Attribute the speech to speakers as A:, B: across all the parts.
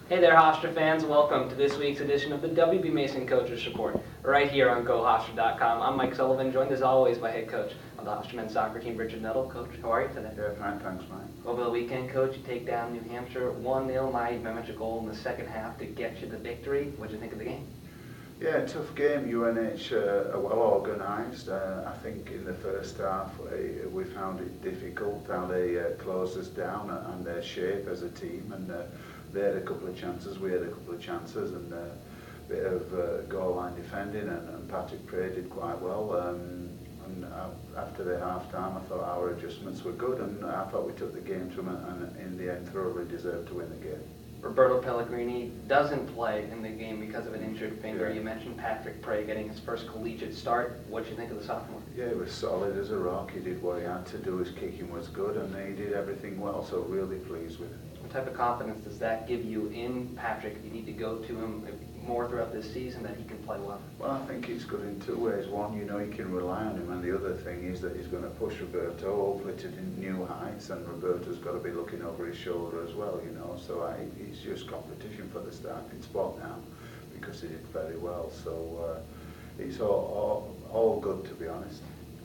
A: Hey there, Hofstra fans. Welcome to this week's edition of the WB Mason Coaches Report, right here on GoHofstra.com. I'm Mike Sullivan, joined as always by head coach of the Hofstra men's soccer team, Richard Nuttall. Coach, how are you today?
B: Yeah, fine, thanks, Mike.
A: Over the weekend, Coach, you take down New Hampshire 1-0. My match a goal in the second half to get you the victory. What did you think of the game?
B: Yeah, tough game. UNH are well organised. I think in the first half we found it difficult how they closed us down and their shape as a team, and they had a couple of chances, we had a couple of chances, and a bit of goal line defending, and Patrick Pray did quite well. After the half time, I thought our adjustments were good, and I thought we took the game to them, and in the end thoroughly deserved to win the game.
A: Roberto Pellegrini doesn't play in the game because of an injured finger.
B: Yeah.
A: You mentioned Patrick Pray getting his first collegiate start. What did you think of the sophomore?
B: Yeah, he was solid as a rock. He did what he had to do. His kicking was good, and he did everything well, so really pleased with him.
A: What type of confidence does that give you in Patrick? You need to go to him more throughout this season that he can play well.
B: Well, I think it's good in two ways. One, you know, you can rely on him, and the other thing is that he's going to push Roberto hopefully to new heights, and Roberto's got to be looking over his shoulder as well, you know. So he's just competition for the starting spot now because he did very well. So it's all good, to be honest.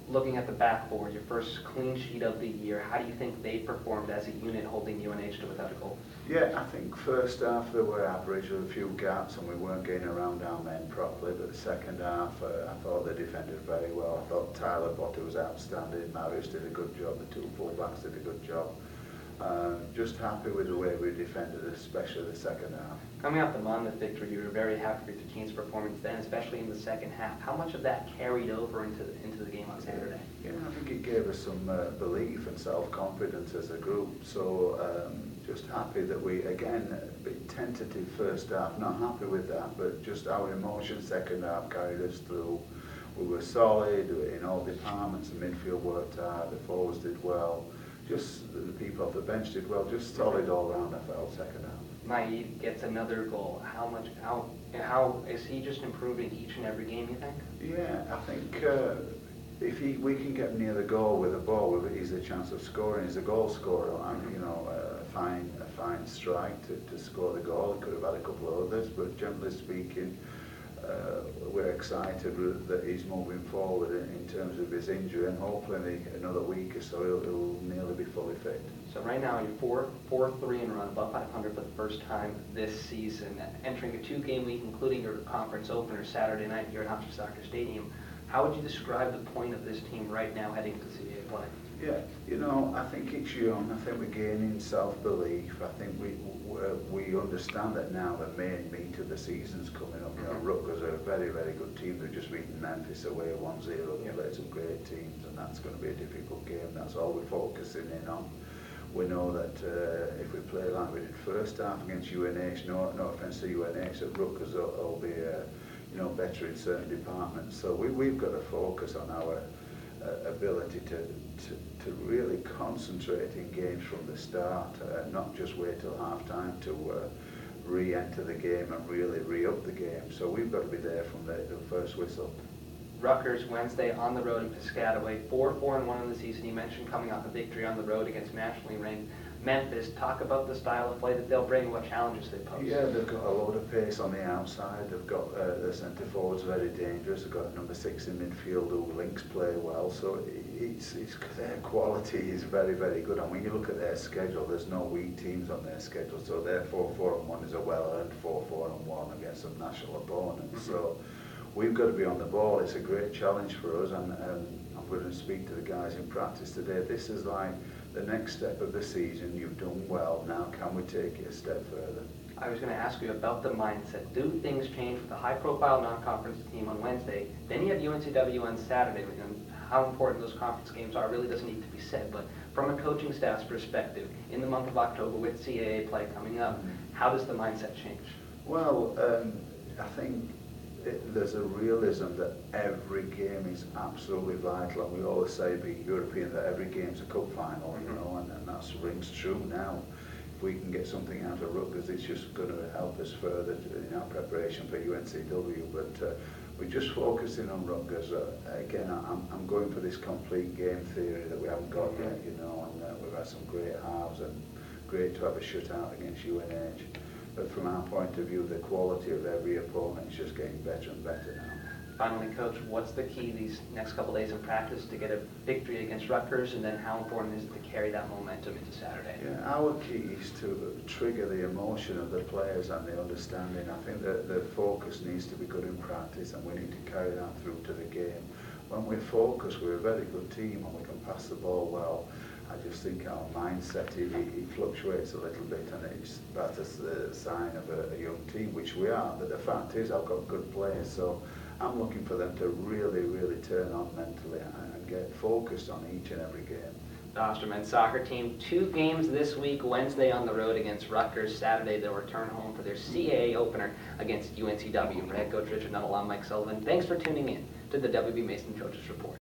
A: Looking at the backboard, your first clean sheet of the year, how do you think they performed as a unit holding UNH to without a goal?
B: Yeah, I think first half they were average with a few gaps and we weren't getting around our men properly, but the second half I thought they defended very well. I thought Tyler Botta was outstanding, Marius did a good job, the two fullbacks did a good job. Just happy with the way we defended, especially the second half.
A: Coming off the Monmouth victory, you were very happy with the team's performance then, especially in the second half. How much of that carried over into the game on Saturday?
B: Yeah, I think it gave us some belief and self-confidence as a group. So just happy that we, again, a bit tentative first half, not happy with that, but just our emotion second half carried us through. We were solid in all departments, the midfield worked hard, the forwards did well. Just the people off the bench did well, just solid all round, I felt, second half.
A: Naive gets another goal. How is he just improving each and every game, you think?
B: Yeah, I think if we can get near the goal with the ball, he's a chance of scoring. He's a goal scorer, and you know, a fine strike to score the goal. He could have had a couple of others, but generally speaking, we're excited that he's moving forward in terms of his injury, and hopefully another week or so he'll nearly be fully fit.
A: So right now you're 4-3 and run above 500 for the first time this season, entering a 2-game week, including your conference opener Saturday night here at Hofstra Soccer Stadium. How would you describe the point of this team right now heading to CBA play?
B: Yeah, you know, I think it's young. I think we're gaining self-belief. I think we understand that now the main meat of the season's coming up. You know, Rutgers are a very, very good team. They've just beaten Memphis away 1-0. They played some great teams, and that's going to be a difficult game. That's all we're focusing in on. We know that if we play like we did first half against UNH, no offence to UNH, that Rutgers will be better in certain departments. So we've got to focus on our ability to really concentrate in games from the start, not just wait till half time to re-enter the game and really re-up the game. So we've got to be there from the first whistle.
A: Rutgers Wednesday on the road in Piscataway, 4-4-1 in the season. You mentioned coming off a victory on the road against nationally ranked Memphis. Talk about the style of play that they'll bring, what challenges they pose.
B: Yeah, they've got a load of pace on the outside. They've got their centre forwards very dangerous. They've got number 6 in midfield who links play well. So it's their quality is very, very good. And when you look at their schedule, there's no weak teams on their schedule. So their 4-4-1 is a well-earned 4-4-1 against some national opponents. So we've got to be on the ball. It's a great challenge for us, and I'm going to speak to the guys in practice today. This is like the next step of the season. You've done well. Now can we take it a step further?
A: I was going to ask you about the mindset. Do things change with the high-profile non-conference team on Wednesday? Then you have UNCW on Saturday, and how important those conference games are really doesn't need to be said. But from a coaching staff's perspective, in the month of October with CAA play coming up, how does the mindset change?
B: Well, I think there's a realism that every game is absolutely vital, and we always say, being European, that every game's a cup final, you know, and that rings true now. If we can get something out of Rutgers, it's just going to help us further in our preparation for UNCW. But we're just focusing on Rutgers. Again, I'm going for this complete game theory that we haven't got yet, you know, and we've had some great halves, and great to have a shutout against UNH. But from our point of view, the quality of every opponent is just getting better and better now.
A: Finally, Coach, what's the key these next couple days in practice to get a victory against Rutgers, and then how important is it to carry that momentum into Saturday?
B: Yeah, our key is to trigger the emotion of the players and the understanding. I think that the focus needs to be good in practice, and we need to carry that through to the game. When we're focused, we're a very good team and we can pass the ball well. I just think our mindset, it fluctuates a little bit, and that's a sign of a young team, which we are. But the fact is, I've got good players, so I'm looking for them to really, really turn on mentally and get focused on each and every game.
A: The Hofstra men's soccer team, 2 games this week, Wednesday on the road against Rutgers, Saturday they'll return home for their CAA opener against UNCW. For head coach Richard Nuttall, I'm Mike Sullivan. Thanks for tuning in to the WB Mason Coaches Report.